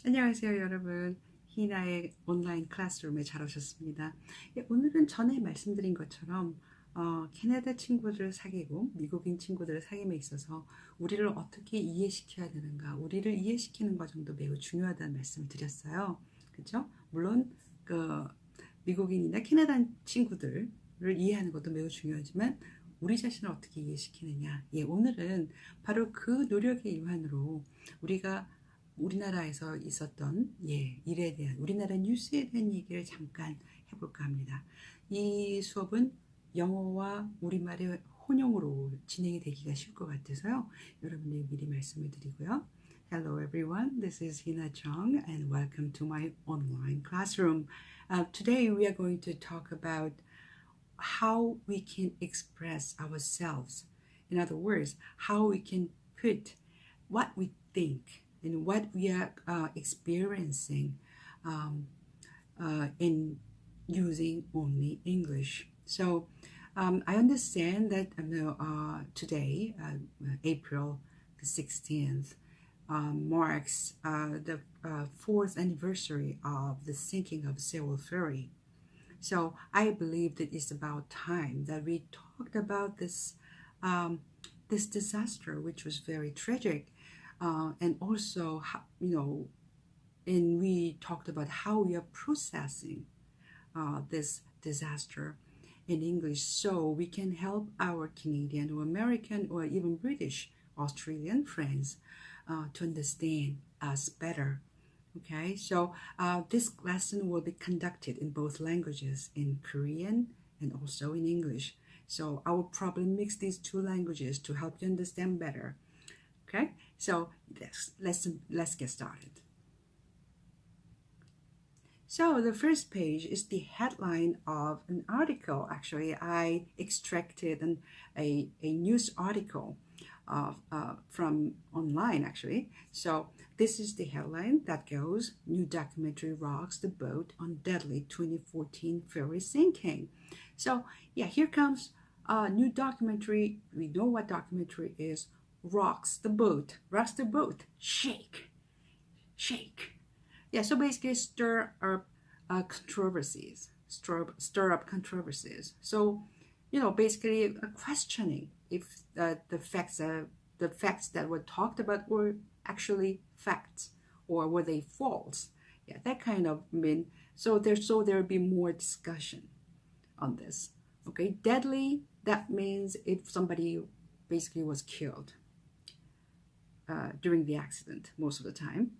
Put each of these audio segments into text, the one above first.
안녕하세요 여러분. 희나의 온라인 클래스룸에 잘 오셨습니다. 오늘은 전에 말씀드린 것처럼 캐나다 친구들을 사귀고 미국인 친구들을 사귐에 있어서 우리를 어떻게 이해시켜야 되는가, 우리를 이해시키는 과정도 매우 중요하다는 말씀을 드렸어요. 그렇죠? 물론 그 미국인이나 캐나다 친구들을 이해하는 것도 매우 중요하지만 우리 자신을 어떻게 이해시키느냐, 오늘은 바로 그 노력의 일환으로 우리가 우리나라에서 있었던 일에 대한, 우리나라 뉴스에 대한 얘기를 잠깐 해볼까 합니다. 이 수업은 영어와 우리말의 혼용으로 진행이 되기가 쉬울 것 같아서요. 여러분에게 미리 말씀을 드리고요. Hello everyone, this is Heena Chung and welcome to my online classroom. Today we are going to talk about how we can express ourselves. In other words, how we can put what we think and what we are experiencing in using only English. So I understand that today, April the 16th, marks the 4th anniversary of the sinking of Sewol Ferry. So I believe that it's about time that we talked about this this disaster, which was very tragic. And also, and we talked about how we are processing this disaster in English so we can help our Canadian or American or even British, Australian friends to understand us better. Okay, so this lesson will be conducted in both languages, in Korean and also in English. So I will probably mix these two languages to help you understand better. Okay, so let's get started. So the first page is the headline of an article. Actually, I extracted a news article from online, actually. So this is the headline that goes, "New documentary rocks the boat on deadly 2014 ferry sinking." So here comes a new documentary. We know what documentary is. Rocks the boat, shake. So basically stir up controversies. So, basically questioning if the facts that were talked about were actually facts or were they false. That kind of so there'll be more discussion on this. Okay, deadly, that means if somebody basically was killed during the accident most of the time.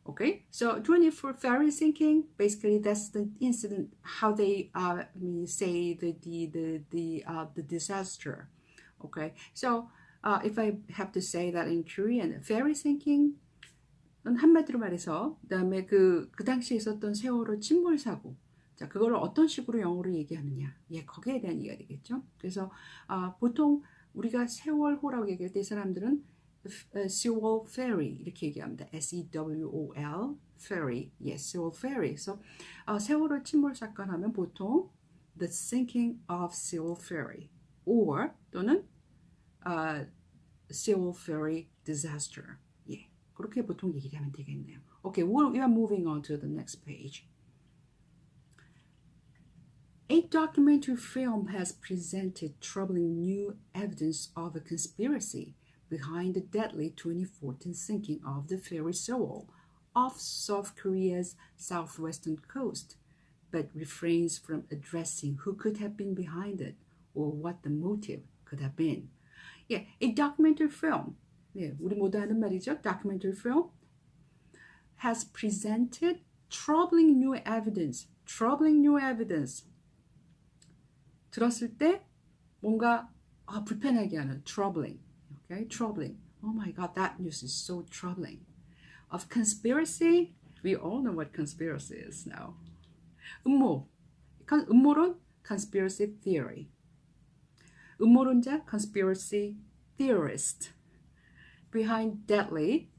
Okay, so 24 ferry sinking, basically that's the incident, how they say the disaster. Okay, so if I have to say that in Korean, ferry sinking 한마디로 말해서 그다음에 그 당시에 있었던 세월호 침몰 사고. 자, 그걸 어떤 식으로 영어로 얘기하느냐. 거기에 대한 얘기가 되겠죠. 그래서 보통 우리가 세월호라고 얘기할 때 이 사람들은 Sewol Ferry 이렇게 얘기합니다. SEWOL Ferry, Sewol Ferry. 그래서 세월호 침몰 사건 하면 보통 the sinking of Sewol Ferry, or 또는 Sewol Ferry Disaster. 그렇게 보통 얘기를 하면 되겠네요. Okay, we are moving on to the next page. A documentary film has presented troubling new evidence of a conspiracy behind the deadly 2014 sinking of the ferry Sewol off South Korea's southwestern coast, but refrains from addressing who could have been behind it or what the motive could have been. A documentary film, 우리 모두 하는 말이죠. Documentary film has presented troubling new evidence. 들었을 때 뭔가 불편하게 하는 troubling. Okay, troubling. Oh my God, that news is so troubling. Of conspiracy, we all know what conspiracy is now. 음모론, conspiracy theory. 음모론자, conspiracy theorist. Behind deadly,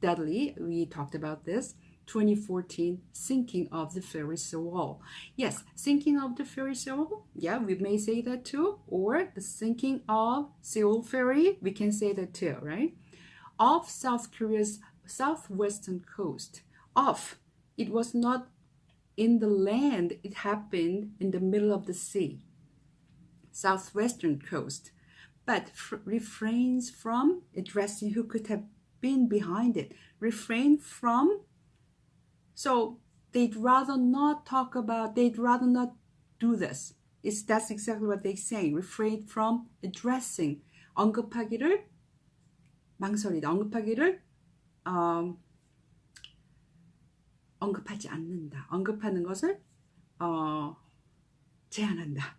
we talked about this, 2014 sinking of the ferry Sewol. Yes, sinking of the ferry Sewol. Yeah, we may say that too. Or the sinking of Sewol Ferry. We can say that too, right? Off South Korea's southwestern coast. off. It was not in the land. It happened in the middle of the sea, southwestern coast. But refrains from addressing who could have been behind it. Refrain from. So they'd rather not talk about, they'd rather not do this. That's exactly what they're saying. Refrain from addressing. 언급하기를 망설이다. 언급하지 않는다. 언급하는 것을 제한한다.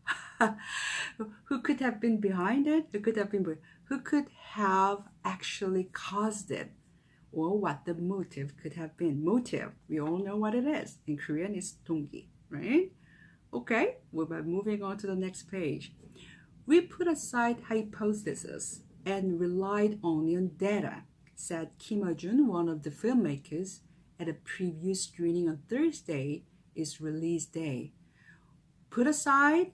Who could have been behind it? Who could have actually caused it? Or what the motive could have been. Motive, we all know what it is. In Korean, it's 동기, right? Okay, we're moving on to the next page. We put aside hypotheses and relied only on data, said Kim Jun, one of the filmmakers, at a preview screening on Thursday, its release day. Put aside?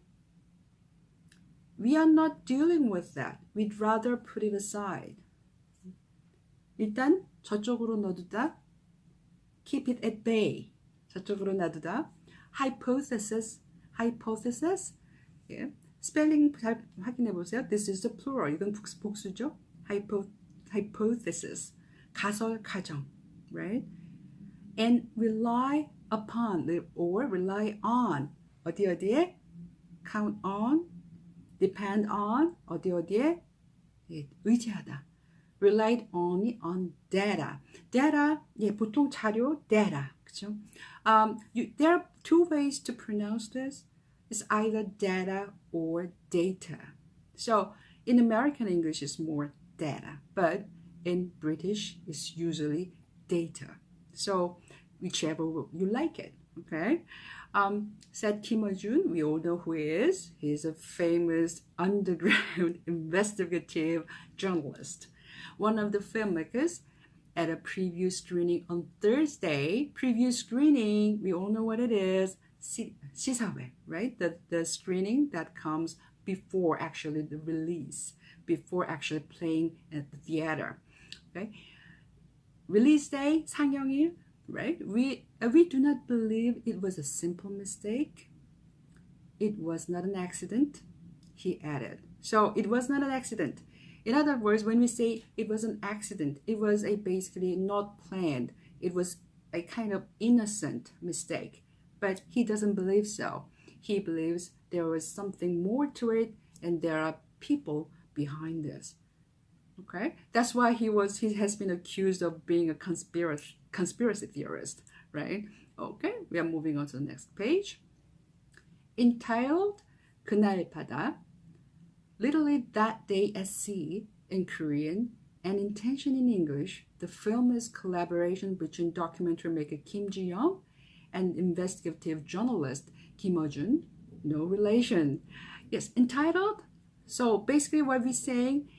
We are not dealing with that. We'd rather put it aside. 일단 저쪽으로 놔두다. Keep it at bay. 저쪽으로 놔두다. Hypothesis. 예. 스펠링 잘 확인해 보세요. This is the plural. 이건 복수죠. Hypothesis. 가설, 가정. Right? And rely upon or rely on. 어디에? Count on. Depend on. 어디에? 예, 의지하다. Relied only on data. Data, 예, 보통 자료, data. 그렇죠? There are two ways to pronounce this. It's either data or data. So in American English, it's more data, but in British, it's usually data. So whichever you like it, okay? Said Kim Jun, we all know who he is. He's a famous underground investigative journalist. One of the filmmakers at a preview screening on Thursday. Preview screening, we all know what it is. 시사회, right? The screening that comes before actually the release, before actually playing at the theater, okay? Release day, 상영일, right? We do not believe it was a simple mistake. It was not an accident, he added. So it was not an accident. In other words, when we say it was an accident, it was a basically not planned. It was a kind of innocent mistake. But he doesn't believe so. He believes there was something more to it and there are people behind this. Okay? That's why he has been accused of being a conspiracy theorist, right? Okay, we are moving on to the next page. Entitled 그날 바다, literally that day at sea in Korean, and intention in English, the film is collaboration between documentary maker Kim Ji-young and investigative journalist Kim Jun. No relation. Yes, entitled. So basically what we're saying,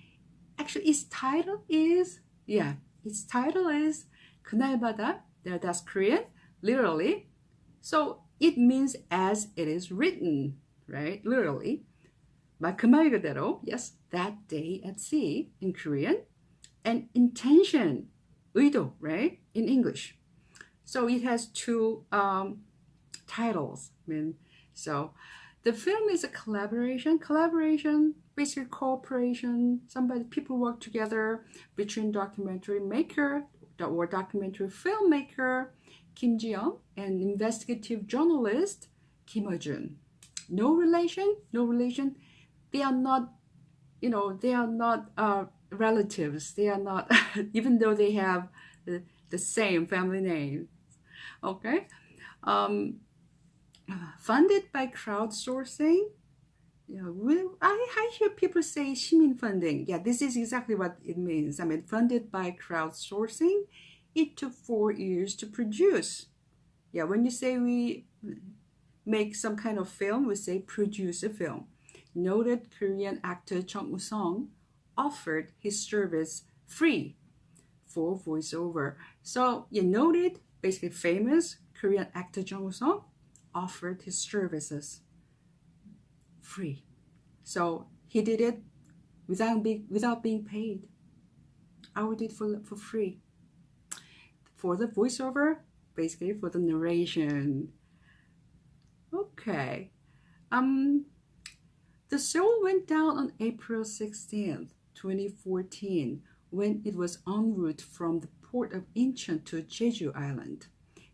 actually its title is 그날 바다. That's Korean, literally. So it means as it is written, right? Literally. 그 말 그대로, yes, that day at sea in Korean. And intention, 의도, right? In English. So it has two titles. So the film is a collaboration, basically cooperation. People work together between documentary maker or documentary filmmaker Kim Ji-young and investigative journalist Kim Jun. No relation. They are not, relatives. They are not, even though they have the same family name. Okay. Funded by crowdsourcing. I hear people say 시민 funding. Yeah, this is exactly what it means. Funded by crowdsourcing. It took 4 years to produce. Yeah, when you say we make some kind of film, we say produce a film. Noted Korean actor Chung-Eyton offered his service free for voiceover. So, noted, basically famous Korean actor Chung-Eyton offered his services free. So he did it without being paid. I would do it for free. For the voiceover, basically for the narration. Okay. The Sewol went down on April 16th, 2014, when it was en route from the port of Incheon to Jeju Island,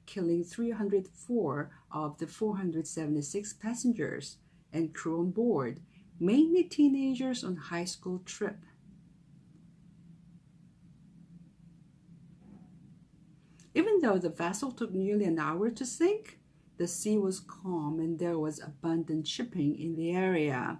killing 304 of the 476 passengers and crew on board, mainly teenagers on high school trip. Even though the vessel took nearly an hour to sink, the sea was calm and there was abundant shipping in the area.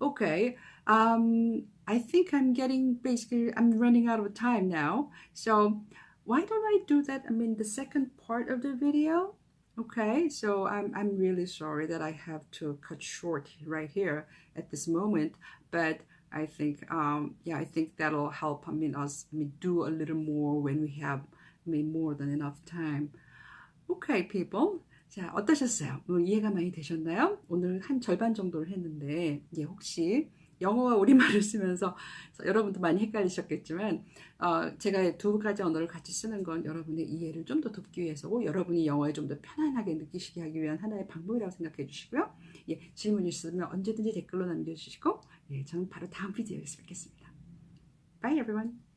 Okay, I think I'm running out of time now. So why don't I do that? The second part of the video. Okay, so I'm really sorry that I have to cut short right here at this moment, but I think I think that'll help us do a little more when we have more than enough time. Okay, people. 자, 어떠셨어요? 오늘 이해가 많이 되셨나요? 오늘 한 절반 정도를 했는데 혹시 영어와 우리말을 쓰면서 여러분도 많이 헷갈리셨겠지만 제가 두 가지 언어를 같이 쓰는 건 여러분의 이해를 좀 더 돕기 위해서고 여러분이 영어에 좀 더 편안하게 느끼시게 하기 위한 하나의 방법이라고 생각해 주시고요. 질문 있으면 언제든지 댓글로 남겨주시고 저는 바로 다음 비디오에서 뵙겠습니다. Bye everyone!